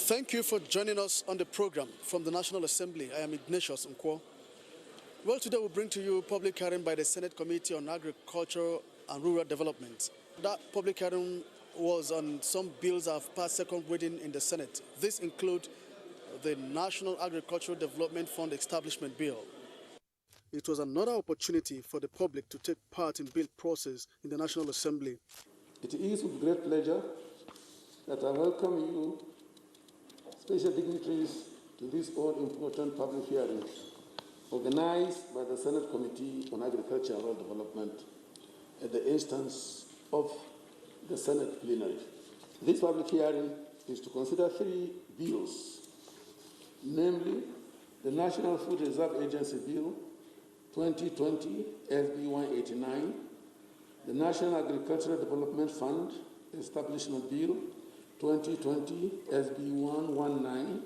Thank you for joining us on the program from the National Assembly. I am Ignatius Nkwo. Well, today we bring to you a public hearing by the Senate Committee on Agriculture and Rural Development. That public hearing was on some bills that have passed second reading in the Senate. These include the National Agricultural Development Fund Establishment Bill. It was another opportunity for the public to take part in bill process in the National Assembly. It is with great pleasure that I welcome you, special dignitaries, to this all-important public hearing organized by the Senate Committee on Agriculture and Rural Development at the instance of the Senate plenary. This public hearing is to consider three bills, namely the National Food Reserve Agency Bill 2020 SB 189, the National Agricultural Development Fund Establishment Bill 2020 SB 119,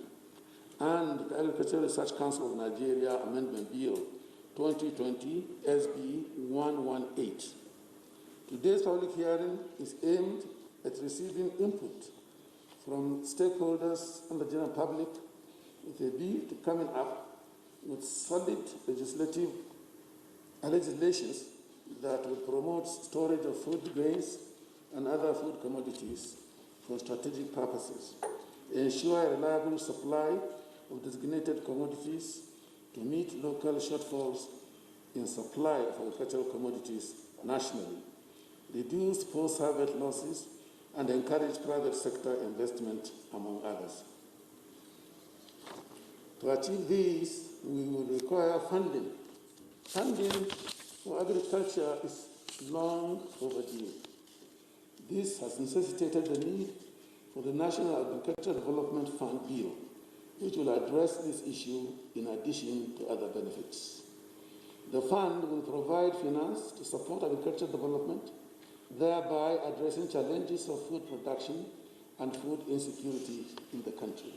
and the Agricultural Research Council of Nigeria Amendment Bill 2020 SB 118. Today's public hearing is aimed at receiving input from stakeholders and the general public with a view to coming up with solid legislations that will promote storage of food grains and other food commodities for strategic purposes, ensure a reliable supply of designated commodities to meet local shortfalls in supply of agricultural commodities nationally, reduce post-harvest losses, and encourage private sector investment, among others. To achieve these, we will require funding. Funding for agriculture is long overdue. This has necessitated the need for the National Agricultural Development Fund Bill, which will address this issue in addition to other benefits. The fund will provide finance to support agricultural development, thereby addressing challenges of food production and food insecurity in the country.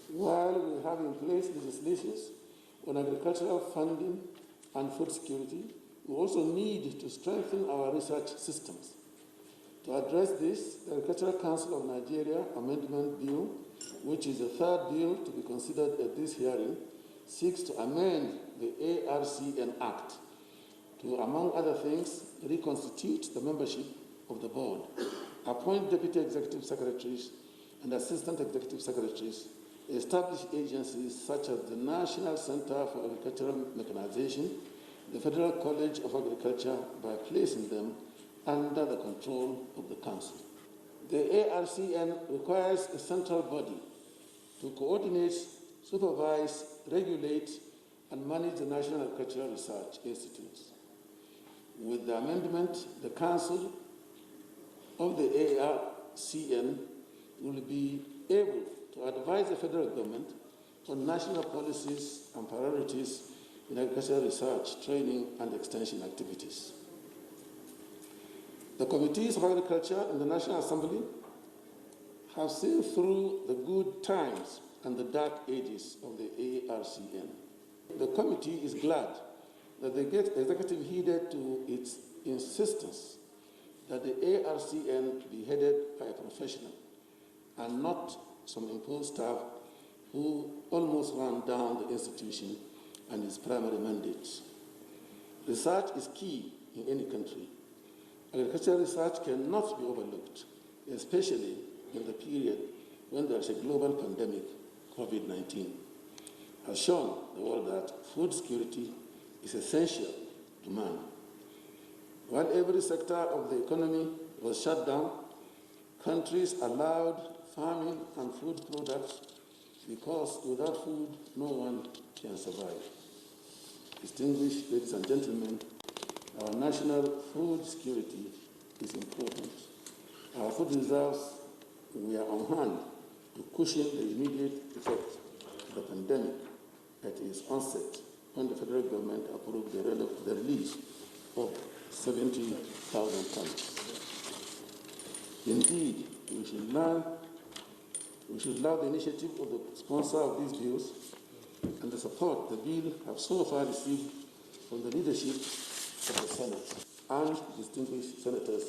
While we have in place legislations on agricultural funding and food security, we also need to strengthen our research systems. To address this, the Agricultural Council of Nigeria Amendment Bill, which is the third bill to be considered at this hearing, seeks to amend the ARCN Act to, among other things, reconstitute the membership of the board, appoint deputy executive secretaries and assistant executive secretaries, establish agencies such as the National Center for Agricultural Mechanization, the Federal College of Agriculture, by placing them under the control of the Council. The ARCN requires a central body to coordinate, supervise, regulate, and manage the National Agricultural Research Institutes. With the amendment, the Council of the ARCN will be able to advise the federal government on national policies and priorities in agricultural research, training, and extension activities. The committees of agriculture in the National Assembly have seen through the good times and the dark ages of the ARCN. The committee is glad that the executive heeded to its insistence that the ARCN be headed by a professional and not some imposed staff who almost ran down the institution and its primary mandate. Research is key in any country. Agricultural research cannot be overlooked, especially in the period when there is a global pandemic, COVID-19, has shown the world that food security is essential to man. While every sector of the economy was shut down, countries allowed farming and food products because without food, no one can survive. Distinguished ladies and gentlemen, our national food security is important. Our food reserves were on hand to cushion the immediate effect of the pandemic at its onset when the federal government approved the release of 70,000 tons. Indeed, we should love the initiative of the sponsor of these bills and the support the bill have so far received from the leadership of the Senate and distinguished senators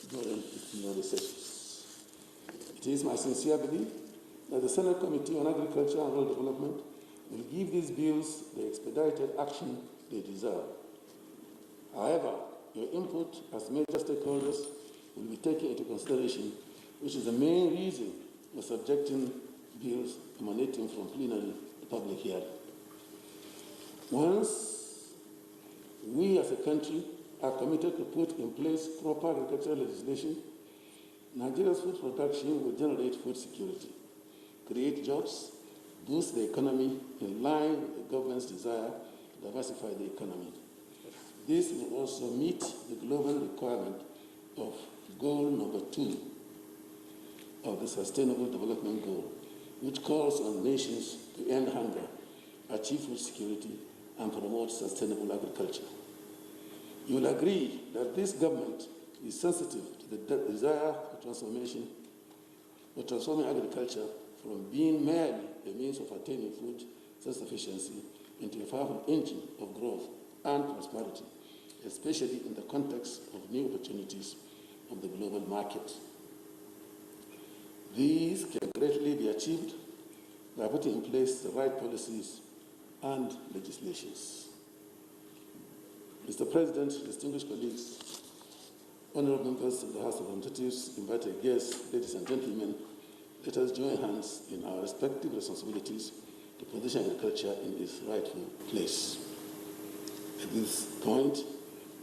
during its plenary sessions. It is my sincere belief that the Senate Committee on Agriculture and Rural Development will give these bills the expedited action they deserve. However, your input as major stakeholders will be taken into consideration, which is the main reason for subjecting bills emanating from plenary to public hearing. Once we as a country are committed to put in place proper agricultural legislation, Nigeria's food production will generate food security, create jobs, boost the economy in line with the government's desire to diversify the economy. This will also meet the global requirement of goal number 2 of the Sustainable Development Goal, which calls on nations to end hunger, achieve food security, and promote sustainable agriculture. You will agree that this government is sensitive to the desire for transforming agriculture from being merely a means of attaining food self-sufficiency into a powerful engine of growth and prosperity, especially in the context of new opportunities of the global market. These can greatly be achieved by putting in place the right policies and legislations. Mr. President, distinguished colleagues, honorable members of the House of Representatives, invited guests, ladies and gentlemen, let us join hands in our respective responsibilities to position agriculture in its rightful place. At this point,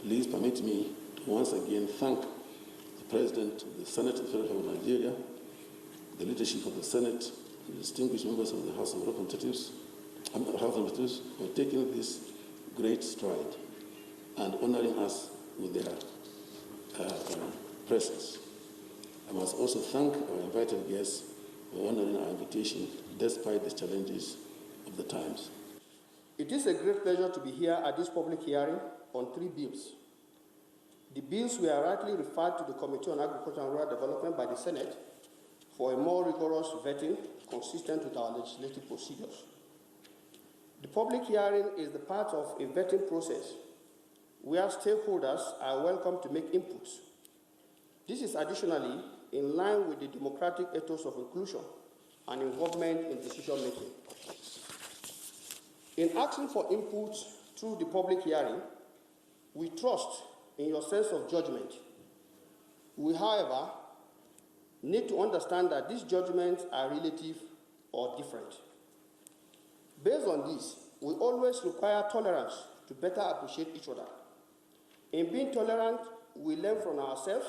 please permit me to once again thank the President of the Senate of the Federal Republic of Nigeria, the leadership of the Senate, the distinguished members of the House of Representatives, for taking this great stride and honoring us with their presence. I must also thank our invited guests for honoring our invitation despite the challenges of the times. It is a great pleasure to be here at this public hearing on 3 bills. The bills were rightly referred to the Committee on Agriculture and Rural Development by the Senate for a more rigorous vetting consistent with our legislative procedures. The public hearing is the part of a vetting process where stakeholders are welcome to make inputs. This is additionally in line with the democratic ethos of inclusion and involvement in decision-making. In asking for input through the public hearing, we trust in your sense of judgment. We, however, need to understand that these judgments are relative or different. Based on this, we always require tolerance to better appreciate each other. In being tolerant, we learn from ourselves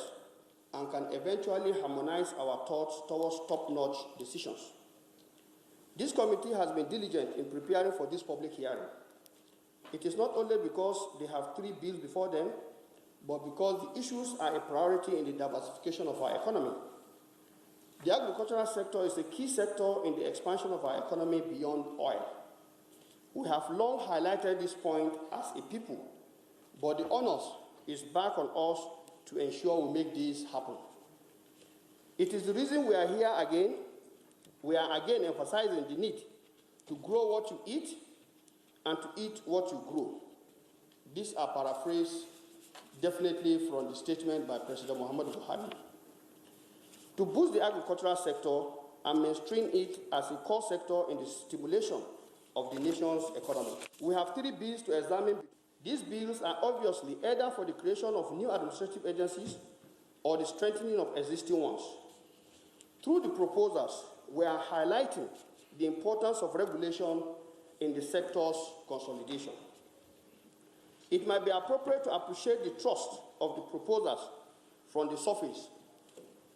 and can eventually harmonize our thoughts towards top-notch decisions. This committee has been diligent in preparing for this public hearing. It is not only because they have 3 bills before them, but because the issues are a priority in the diversification of our economy. The agricultural sector is a key sector in the expansion of our economy beyond oil. We have long highlighted this point as a people, but the onus is back on us to ensure we make this happen. It is the reason we are here again. We are again emphasizing the need to grow what you eat and to eat what you grow. These are paraphrased definitely from the statement by President Muhammad Buhari. To boost the agricultural sector and mainstream it as a core sector in the stimulation of the nation's economy. We have 3 bills to examine. These bills are obviously either for the creation of new administrative agencies or the strengthening of existing ones. Through the proposals, we are highlighting the importance of regulation in the sector's consolidation. It might be appropriate to appreciate the trust of the proposals from the surface,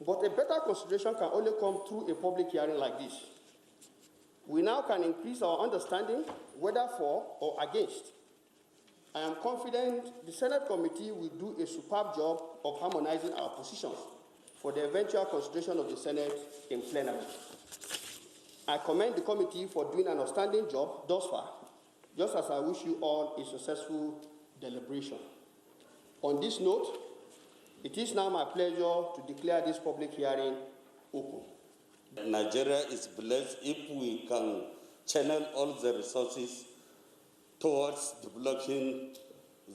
but a better consideration can only come through a public hearing like this. We now can increase our understanding whether for or against. I am confident the Senate Committee will do a superb job of harmonizing our positions for the eventual consideration of the Senate in plenary. I commend the committee for doing an outstanding job thus far, just as I wish you all a successful deliberation. On this note, it is now my pleasure to declare this public hearing open. Nigeria is blessed if we can channel all the resources towards developing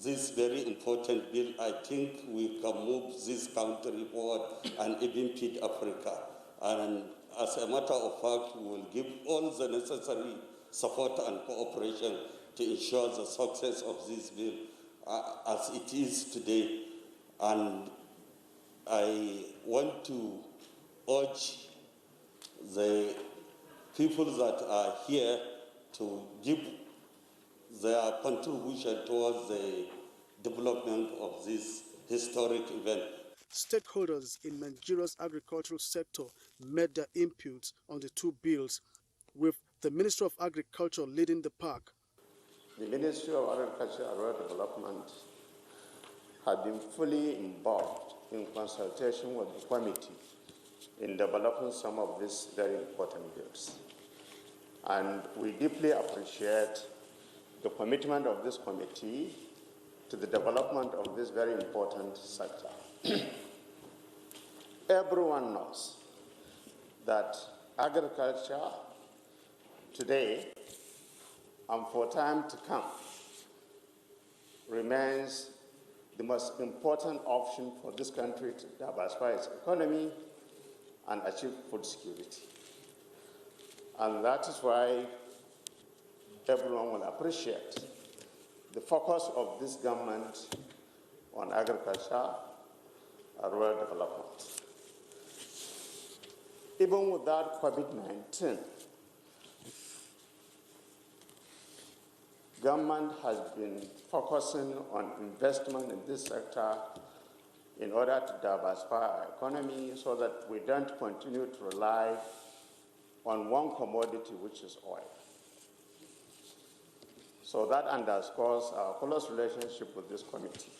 this very important bill. I think we can move this country forward and even feed Africa. And as a matter of fact, we will give all the necessary support and cooperation to ensure the success of this bill as it is today. And I want to urge the people that are here to give their contribution towards the development of this historic event. Stakeholders in Nigeria's agricultural sector made their inputs on the two bills, with the Ministry of Agriculture leading the pack. The Ministry of Agriculture and Rural Development had been fully involved in consultation with the committee in developing some of these very important bills. And we deeply appreciate the commitment of this committee to the development of this very important sector. Everyone knows that agriculture today and for time to come remains the most important option for this country to diversify its economy and achieve food security. And that is why everyone will appreciate the focus of this government on agriculture and rural development. Even without COVID-19, government has been focusing on investment in this sector in order to diversify our economy so that we don't continue to rely on one commodity, which is oil. So that underscores our close relationship with this committee.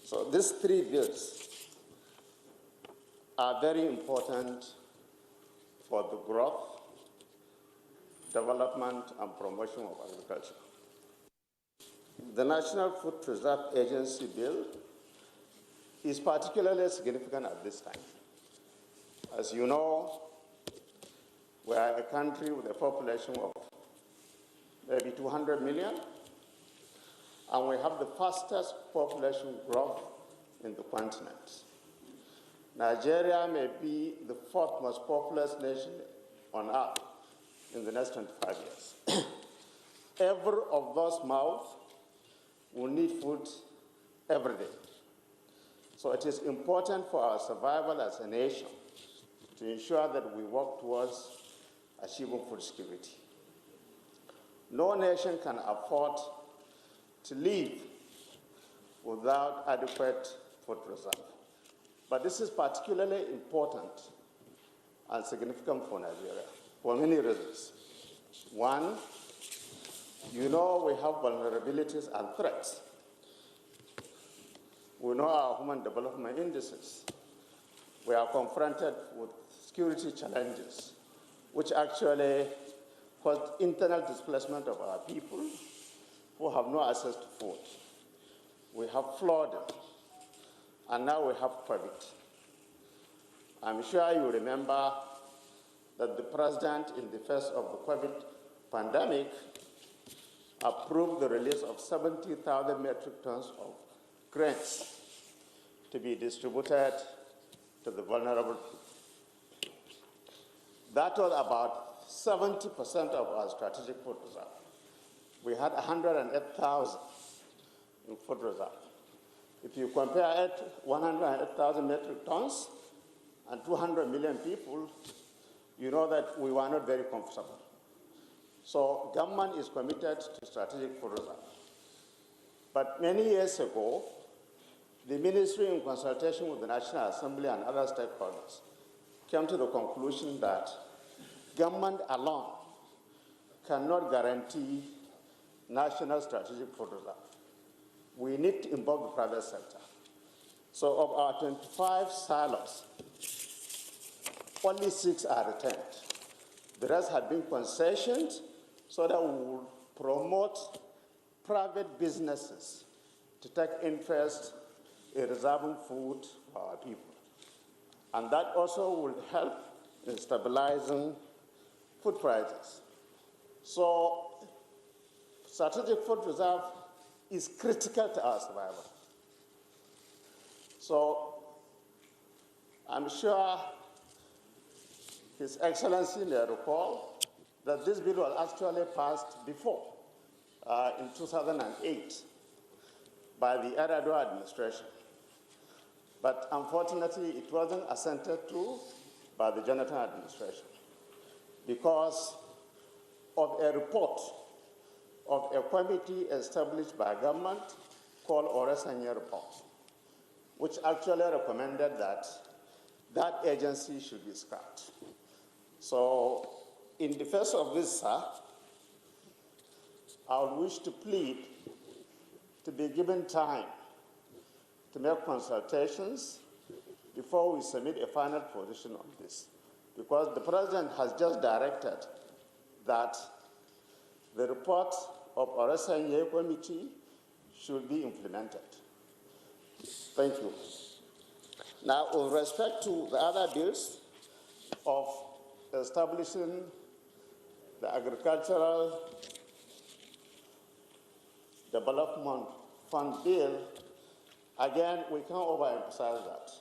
So these three bills are very important for the growth, development, and promotion of agriculture. The National Food Reserve Agency bill is particularly significant at this time. As you know, we are a country with a population of maybe 200 million, and we have the fastest population growth in the continent. Nigeria may be the fourth most populous nation on earth in the next 25 years. Every of those mouths will need food every day. So it is important for our survival as a nation to ensure that we work towards achieving food security. No nation can afford to live without adequate food reserve. But this is particularly important and significant for Nigeria for many reasons. One, you know we have vulnerabilities and threats. We know our human development indices. We are confronted with security challenges, which actually caused internal displacement of our people who have no access to food. We have flooding, and now we have COVID. I'm sure you remember that the president, in the face of the COVID pandemic, approved the release of 70,000 metric tons of grains to be distributed to the vulnerable people. That was about 70% of our strategic food reserve. We had 108,000 in food reserve. If you compare 108,000 metric tons and 200 million people, you know that we were not very comfortable. So government is committed to strategic food reserve. But many years ago, the ministry, in consultation with the National Assembly and other stakeholders, came to the conclusion that government alone cannot guarantee national strategic food reserve. We need to involve the private sector. So of our 25 silos, only 6 are retained. The rest had been concessioned so that we will promote private businesses to take interest in reserving food for our people. And that also will help in stabilizing food prices. So strategic food reserve is critical to our survival. So I'm sure His Excellency may recall that this bill was actually passed before, in 2008, by the Yar'Adua administration. But unfortunately, it wasn't assented to by the Jonathan administration because of a report of a committee established by government called Oresanya Report, which actually recommended that that agency should be scrapped. So, in the face of this, sir, I would wish to plead to be given time to make consultations before we submit a final position on this, because the President has just directed that the report of Oresanya Committee should be implemented. Thank you. Now, with respect to the other bills of establishing the Agricultural Development Fund bill, again, we can't overemphasize that.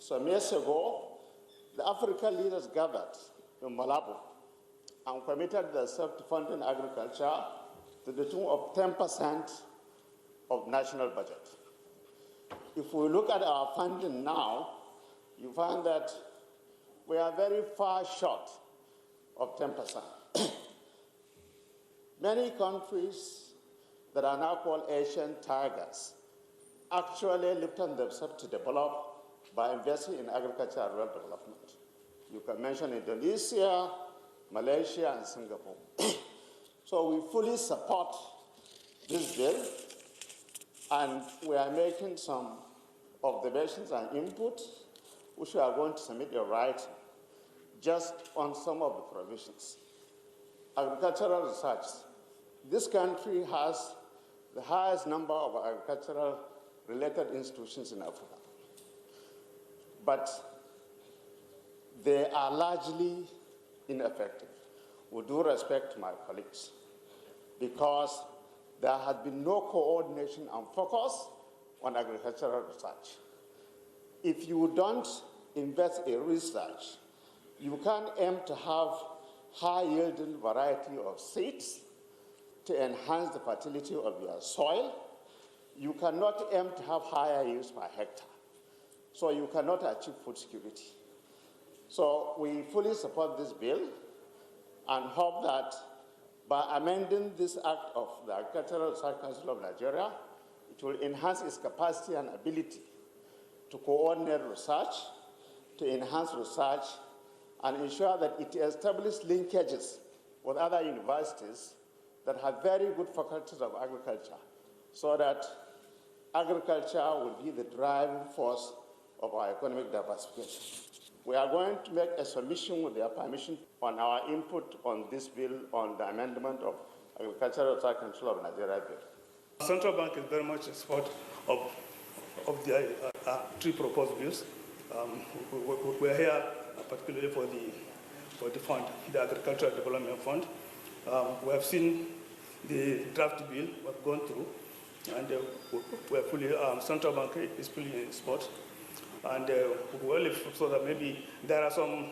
Some years ago, the African leaders gathered in Malabo and committed themselves to funding agriculture to the tune of 10% of national budget. If we look at our funding now, you find that we are very far short of 10%. Many countries that are now called Asian tigers actually lifted themselves to develop by investing in agriculture and rural development. You can mention Indonesia, Malaysia, and Singapore. So we fully support this bill, and we are making some observations and input, which we are going to submit a writing just on some of the provisions. Agricultural research. This country has the highest number of agricultural-related institutions in Africa. But they are largely ineffective, with due respect to my colleagues, because there has been no coordination and focus on agricultural research. If you don't invest in research, you can't aim to have high-yielding variety of seeds to enhance the fertility of your soil. You cannot aim to have higher yields per hectare. So you cannot achieve food security. So we fully support this bill and hope that by amending this act of the Agricultural Research Council of Nigeria, it will enhance its capacity and ability to coordinate research, to enhance research, and ensure that it establishes linkages with other universities that have very good faculties of agriculture, so that agriculture will be the driving force of our economic diversification. We are going to make a submission with their permission on our input on this bill on the amendment of Agricultural Research Council of Nigeria bill. Central Bank is very much in support of the three proposed bills. We're here particularly for the fund, the Agricultural Development Fund. We have seen the draft bill we've gone through, and we're fully, Central Bank is fully in support. And well, so that maybe there are some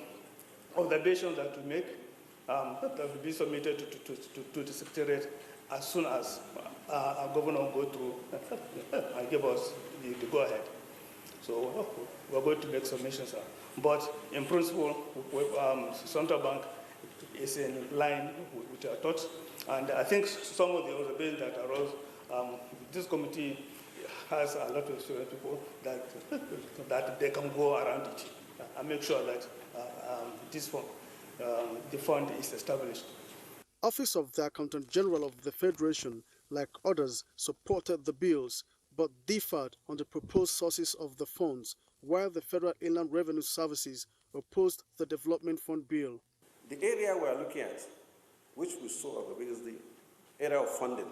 observations that we make that will be submitted to the Secretariat as soon as our governor will go through and give us the go-ahead. So we're going to make submissions. But in principle, Central Bank is in line with our thoughts. And I think some of the observations that arose, this committee has a lot of student people that they can go around it and make sure that the fund is established. Office of the Accountant General of the Federation, like others, supported the bills but differed on the proposed sources of the funds, while the Federal Inland Revenue Services opposed the Development Fund bill. The area we are looking at, which we saw is the area of funding.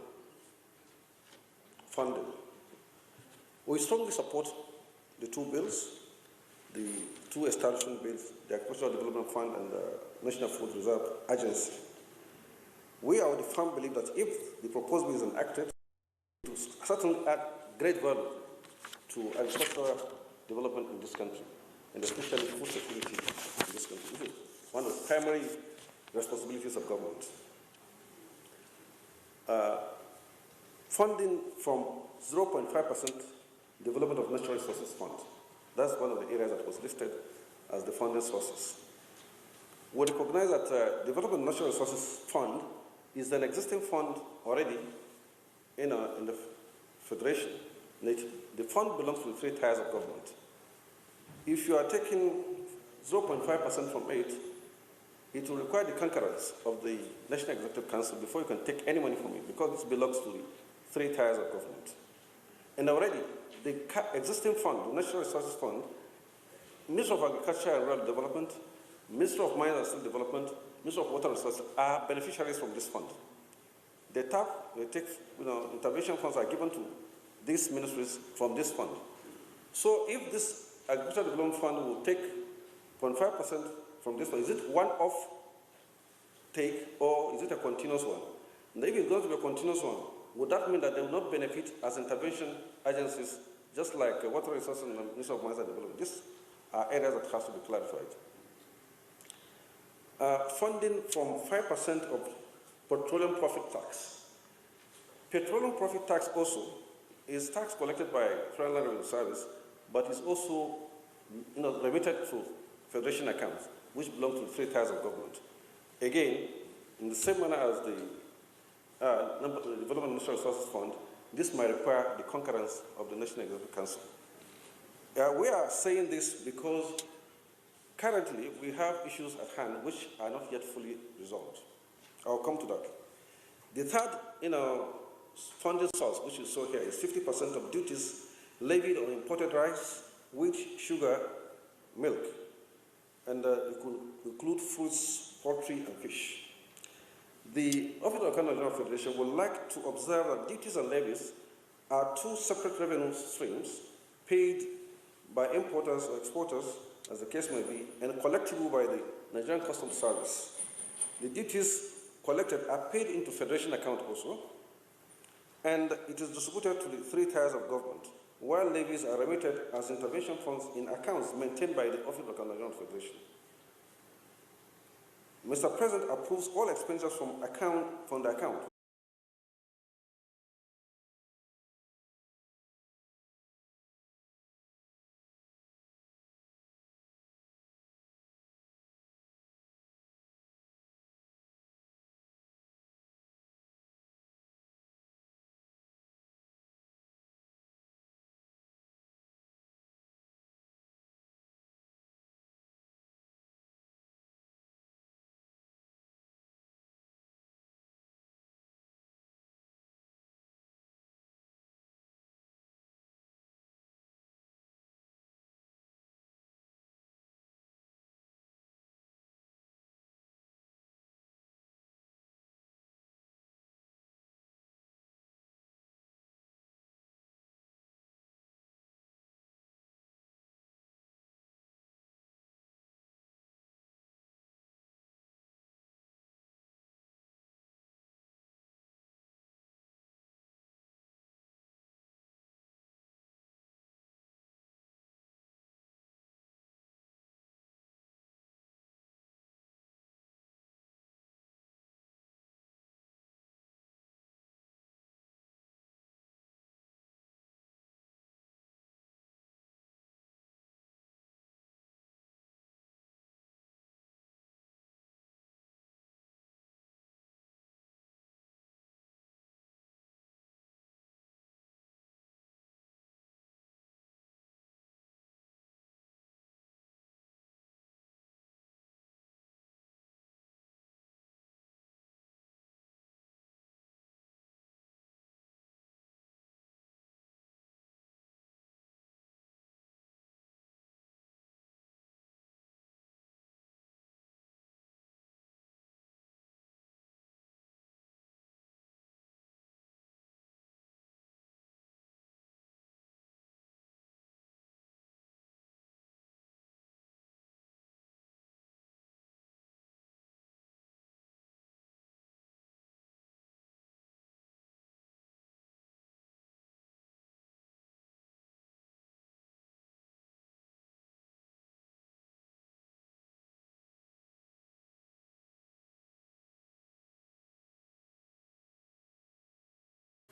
We strongly support the two bills, the two establishment bills, the Agricultural Development Fund and the National Food Reserve Agency. We are of the firm belief that if the proposed bill is enacted, it will certainly add great value to agricultural development in this country. and especially food security in this country. This is one of the primary responsibilities of government. Funding from 0.5% development of natural resources fund. That's one of the areas that was listed as the funding sources. We recognize that development of natural resources fund is an existing fund already in the federation. The fund belongs to the 3 tiers of government. If you are taking 0.5% from it, it will require the concurrence of the National Executive Council before you can take any money from it, because this belongs to the 3 tiers of government. And already, the existing fund, the Natural Resources Fund, Ministry of Agriculture and Rural Development, Ministry of Mines and Steel Development, Ministry of Water Resources are beneficiaries from this fund. They take, intervention funds are given to these ministries from this fund. So if this Agricultural Development Fund will take 0.5% from this fund, is it one-off take or is it a continuous one? And if it's going to be a continuous one, would that mean that they will not benefit as intervention agencies, just like Water Resources and the Ministry of Mines and Development? These are areas that has to be clarified. Funding from 5% of petroleum profit tax. Petroleum profit tax also is tax collected by Federal Revenue Service, but is also remitted to federation accounts, which belong to the 3 tiers of government. Again, in the same manner as the Development Natural Resources Fund, this might require the concurrence of the National Executive Council. We are saying this because currently we have issues at hand which are not yet fully resolved. I'll come to that. The third, funding source, which you saw here, is 50% of duties levied on imported rice, wheat, sugar, milk, and it could include fruits, poultry, and fish. The Office of the Accountant General Federation would like to observe that duties and levies are 2 separate revenue streams paid by importers or exporters, as the case may be, and collectible by the Nigerian Customs Service. The duties collected are paid into federation account also, and it is distributed to the 3 tiers of government, while levies are remitted as intervention funds in accounts maintained by the Office of the Accountant General Federation. Mr. President approves all expenditures from the account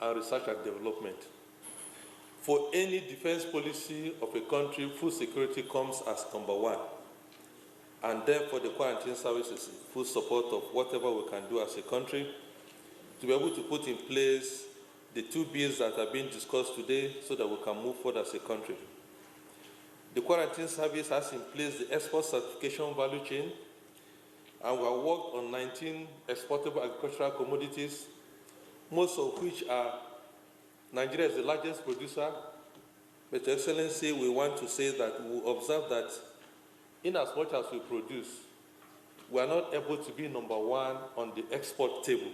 and research and development. For any defense policy of a country, food security comes as number one. And therefore, the quarantine service is in full support of whatever we can do as a country to be able to put in place the two bills that are being discussed today so that we can move forward as a country. The quarantine service has in place the export certification value chain, and we have worked on 19 exportable agricultural commodities, most of which are Nigeria is the largest producer. But Excellency, we want to say that we observe that in as much as we produce, we are not able to be number one on the export table.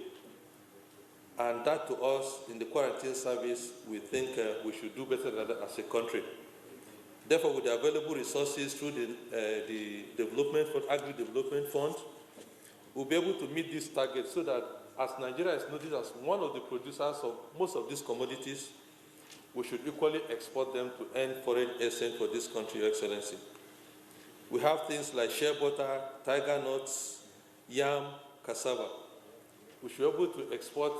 And that to us, in the quarantine service, we think we should do better than that as a country. Therefore, with the available resources through the development fund, agri-development fund, we'll be able to meet this target so that as Nigeria is noticed as one of the producers of most of these commodities, we should equally export them to earn foreign exchange for this country, Your Excellency. We have things like shea butter, tiger nuts, yam, cassava. We should be able to export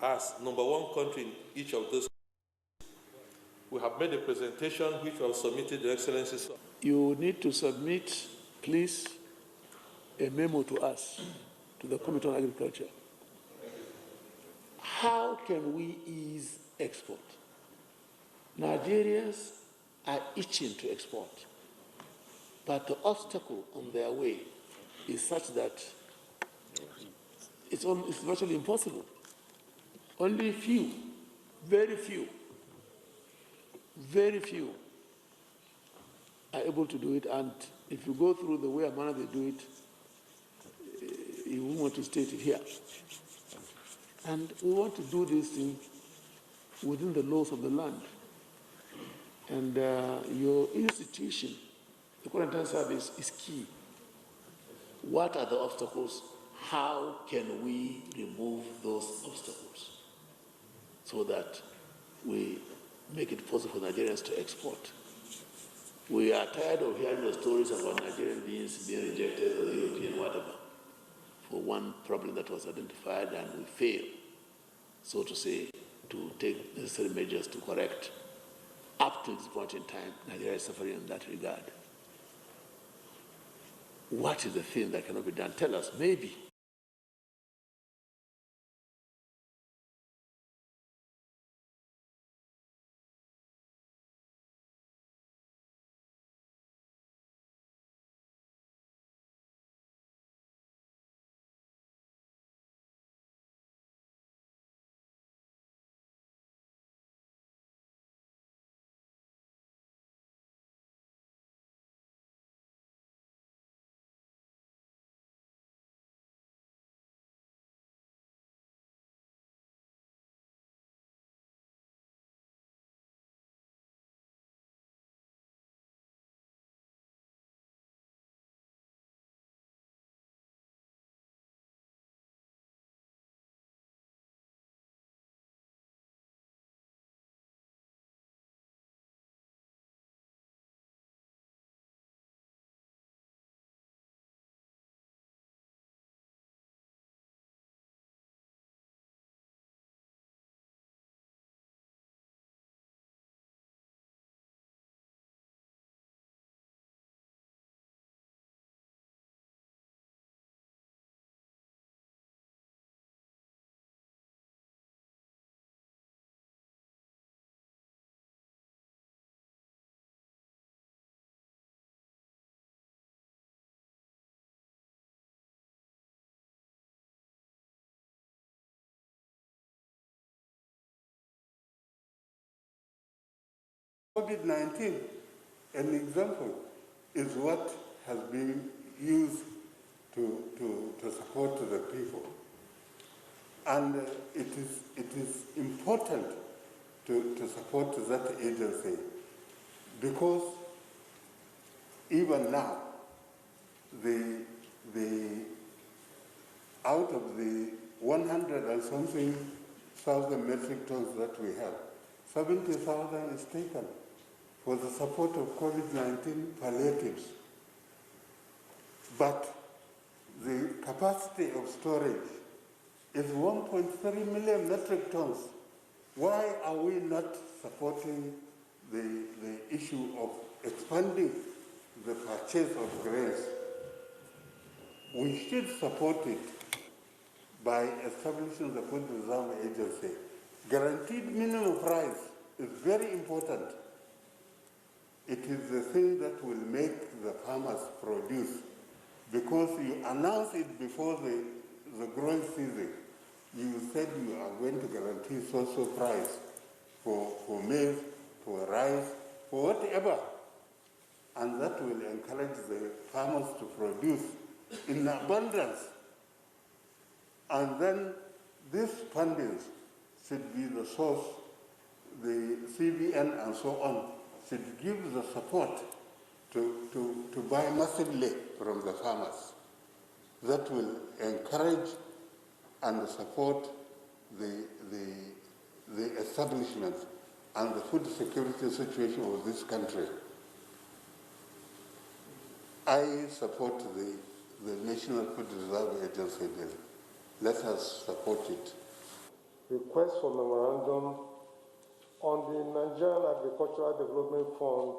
as number one country in each of those. We have made a presentation which was submitted to Your Excellency. You need to submit, please, a memo to us, to the Committee on Agriculture. How can we ease export? Nigerians are itching to export, but the obstacle on their way is such that it's virtually impossible. Only few, very few are able to do it, and if you go through the way and manner they do it, you won't want to state it here. And we want to do this thing within the laws of the land. And your institution, the quarantine service, is key. What are the obstacles? How can we remove those obstacles so that we make it possible for Nigerians to export? We are tired of hearing the stories about Nigerian beans being rejected or the European whatever for one problem that was identified, and we fail, so to say, to take necessary measures to correct. Up to this point in time, Nigeria is suffering in that regard. What is the thing that cannot be done? Tell us, maybe. COVID-19, an example, is what has been used to support the people. And it is important to support that agency, because even now, out of the 100 and something thousand metric tons that we have, 70,000 is taken for the support of COVID-19 palliatives. But the capacity of storage is 1.3 million metric tons. Why are we not supporting the issue of expanding the purchase of grains? We should support it by establishing the Food Reserve Agency. Guaranteed minimum price is very important. It is the thing that will make the farmers produce, because you announce it before the growing season. You said you are going to guarantee social price for maize, for rice, for whatever. And that will encourage the farmers to produce in abundance. And then these fundings should be the source, the CBN and so on should give the support to buy massively from the farmers. That will encourage and support the establishment and the food security situation of this country. I support the National Food Reserve Agency bill. Let us support it. Request for memorandum on the Nigerian Agricultural Development Fund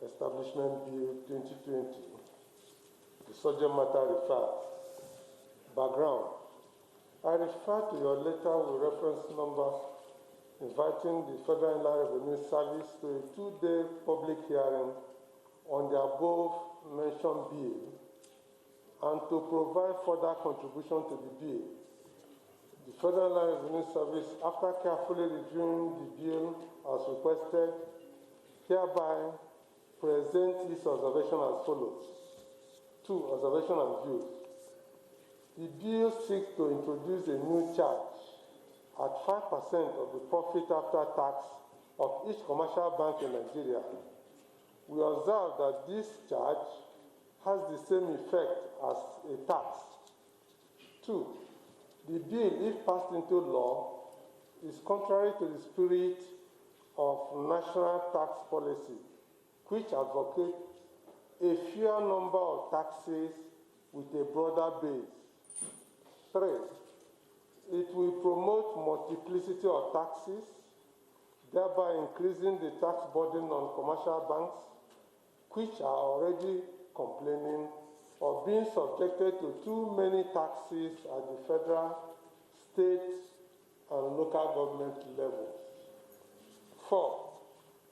Establishment Bill 2020. The subject matter refers. Background. I refer to your letter with reference number inviting the Federal Inland Revenue Service to a 2-day public hearing on the above-mentioned bill and to provide further contribution to the bill. The Federal Inland Revenue Service, after carefully reviewing the bill as requested, hereby presents its observation as follows. 2. Observation and views. The bill seeks to introduce a new charge at 5% of the profit after tax of each commercial bank in Nigeria. We observe that this charge has the same effect as a tax. 2. The bill, if passed into law, is contrary to the spirit of national tax policy, which advocates a fewer number of taxes with a broader base. 3. It will promote multiplicity of taxes, thereby increasing the tax burden on commercial banks, which are already complaining of being subjected to too many taxes at the federal, state, and local government levels. 4.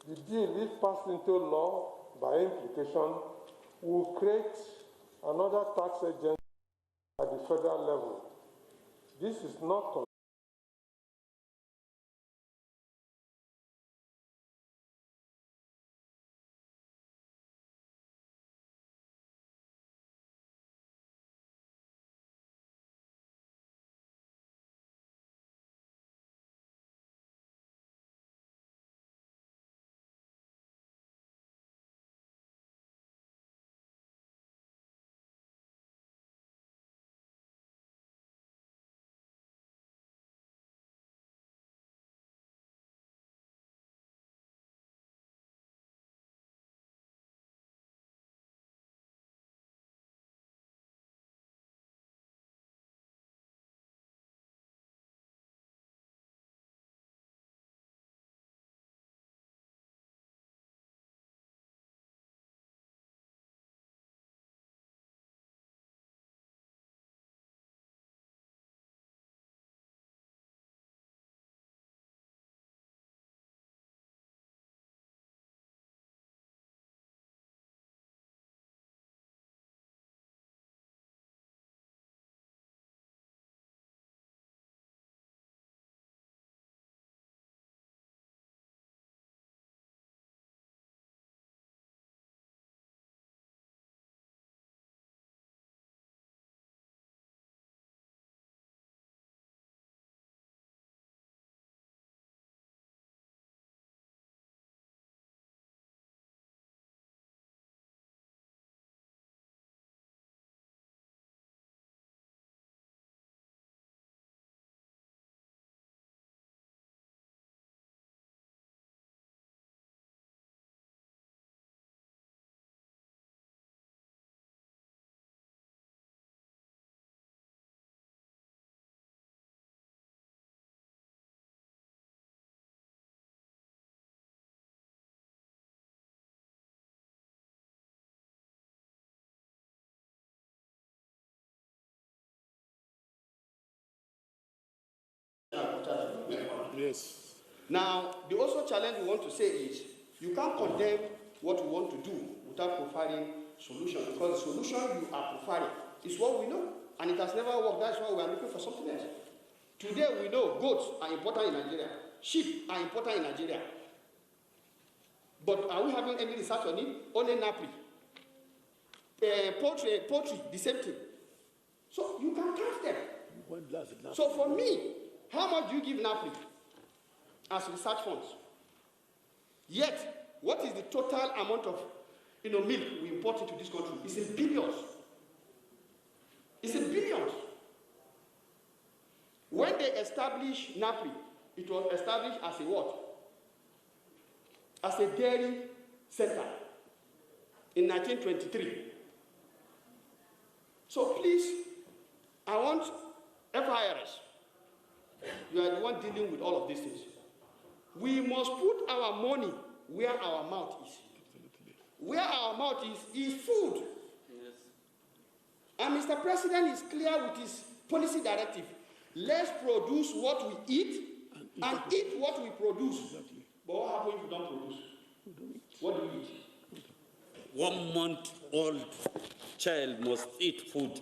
The bill, if passed into law by implication, will create another tax agency at the federal level. This is not Yes. Now, the also challenge we want to say is, you can't condemn what we want to do without providing solution, because the solution you are providing is what we know, and it has never worked. That's why we are looking for something else. Today we know goats are important in Nigeria, sheep are important in Nigeria, but are we having any research on it? Only nappi. Poultry, the same thing. So you can count them. So for me, how much do you give nappi as research funds? Yet, what is the total amount of milk we import into this country? It's in billions. It's in billions. When they established NAPRI, it was established as a what? As a dairy center in 1923. So please, I want FIRS. You are the one dealing with all of these things. We must put our money where our mouth is. Where our mouth is food. Yes. And Mr. President is clear with his policy directive. Let's produce what we eat and eat what we produce. Exactly. But what happens if you don't produce? What do you eat? 1 month old child must eat food.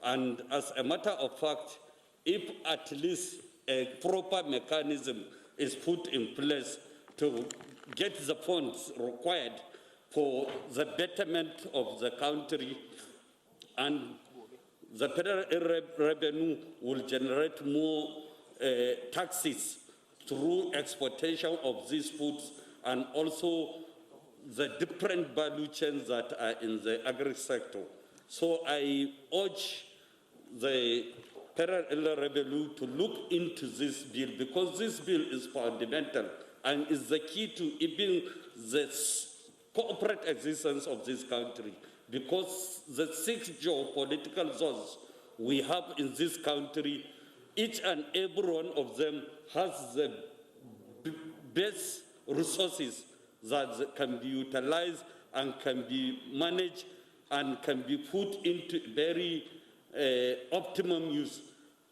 And as a matter of fact, if at least a proper mechanism is put in place to get the funds required for the betterment of the country, and the federal revenue will generate more taxes through exportation of these foods, and also the different value chains that are in the agri sector. So I urge the federal revenue to look into this bill, because this bill is fundamental and is the key to even the corporate existence of this country, because the 6 geopolitical zones we have in this country, each and every one of them has the best resources that can be utilized and can be managed and can be put into very optimum use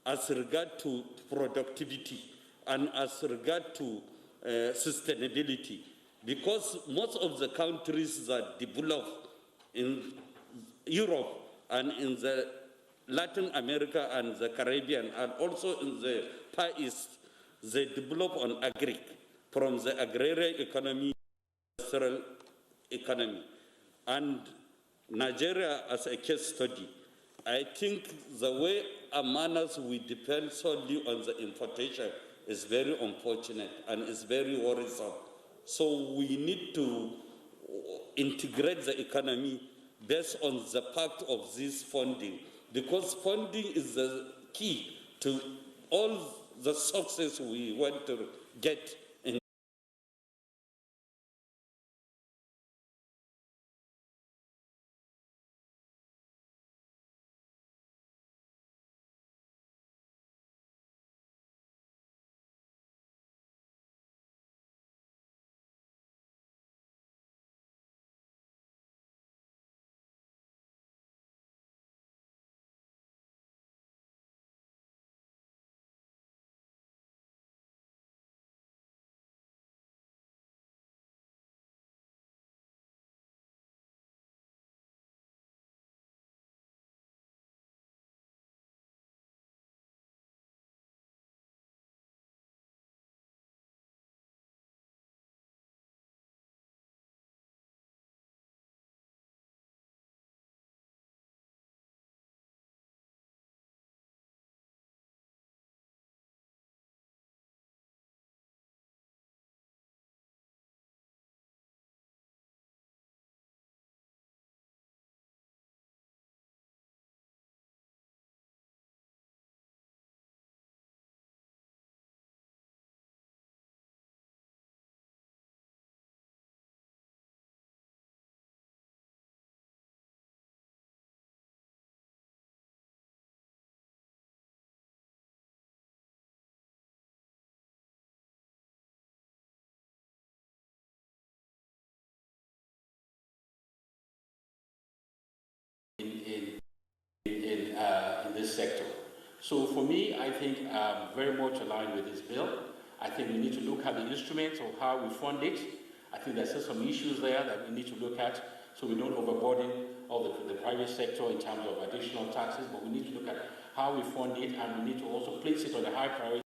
as regard to productivity and as regard to sustainability. Because most of the countries that develop in Europe and in the Latin America and the Caribbean and also in the Far East, they develop on agri, from the agrarian economy to the industrial economy. And Nigeria as a case study, I think the way Amanas we depend solely on the importation is very unfortunate and is very worrisome. So we need to integrate the economy based on the fact of this funding, because funding is the key to all the success we want to get in. In this sector. So for me, I think I'm very much aligned with this bill. I think we need to look at the instruments of how we fund it. I think there's still some issues there that we need to look at so we don't overburden all the private sector in terms of additional taxes, but we need to look at how we fund it, and we need to also place it on the high priority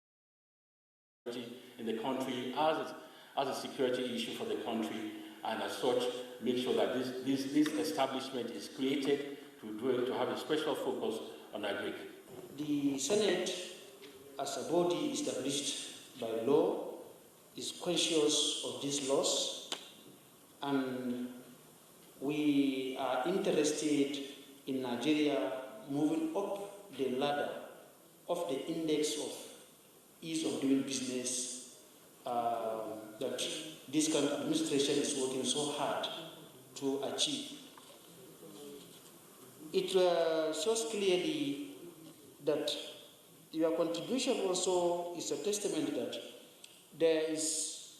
in the country as a security issue for the country, and as such make sure that this establishment is created to have a special focus on agric. The Senate, as a body established by law, is conscious of these laws, and we are interested in Nigeria moving up the ladder of the index of ease of doing business that this current administration is working so hard to achieve. It shows clearly that your contribution also is a testament that there is,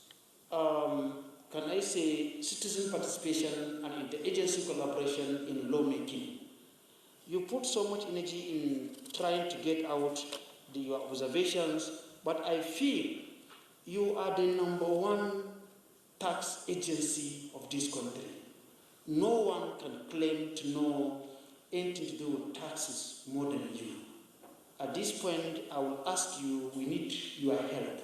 can I say, citizen participation and interagency collaboration in lawmaking. You put so much energy in trying to get out your observations, but I feel you are the #1 tax agency of this country. No one can claim to know anything to do with taxes more than you. At this point, I will ask you, we need your help.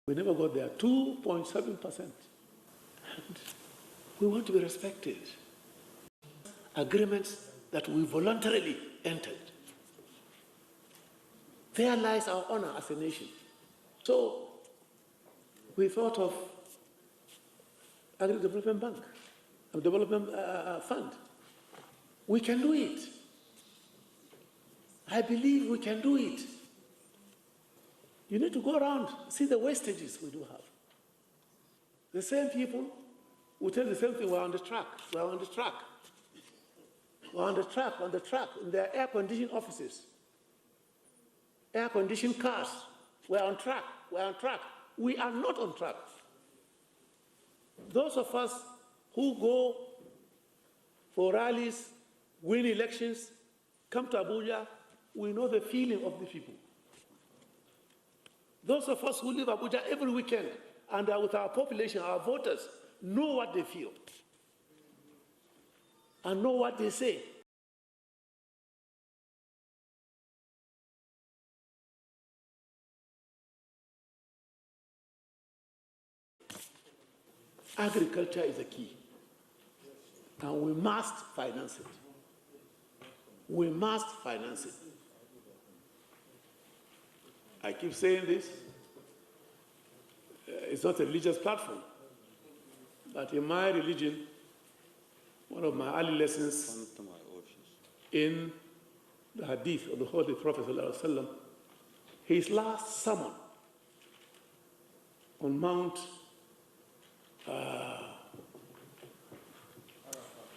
We never got there, 2.7%. And we want to be respected. Agreements that we voluntarily entered. There lies our honor as a nation. So we thought of Agri-Development Bank, a development fund. We can do it. I believe we can do it. You need to go around, see the wastages we do have. The same people will tell the same thing, we're on the track, we're on the track. We're on the track, in their air-conditioned offices, air-conditioned cars. We're on track, we're on track. We are not on track. Those of us who go for rallies, win elections, come to Abuja, we know the feeling of the people. Those of us who live Abuja every weekend and are with our population, our voters, know what they feel and know what they say. Agriculture is a key, and we must finance it. We must finance it. I keep saying this. It's not a religious platform, but in my religion, one of my early lessons in the hadith of the Holy Prophet ﷺ, his last sermon on Mount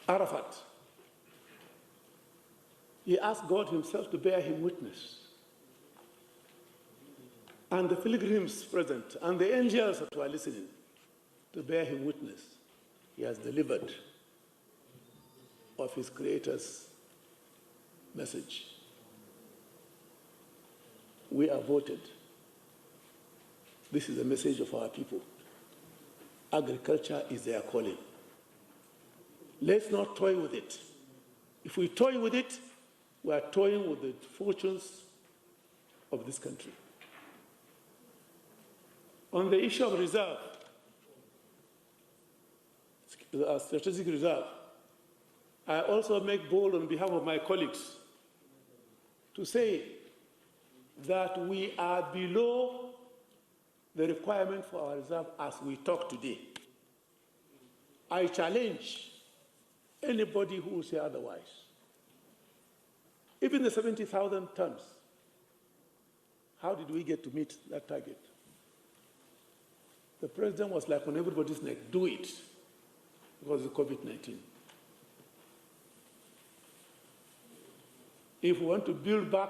Arafat, he asked God himself to bear him witness. And the pilgrims present and the angels that were listening to bear him witness. He has delivered of his Creator's message. We are voted. This is the message of our people. Agriculture is their calling. Let's not toy with it. If we toy with it, we are toying with the fortunes of this country. On the issue of reserve, strategic reserve, I also make bold on behalf of my colleagues to say that we are below the requirement for our reserve as we talk today. I challenge anybody who will say otherwise. Even the 70,000 tons, how did we get to meet that target? The president was like on everybody's neck, do it, because of COVID-19. If we want to build back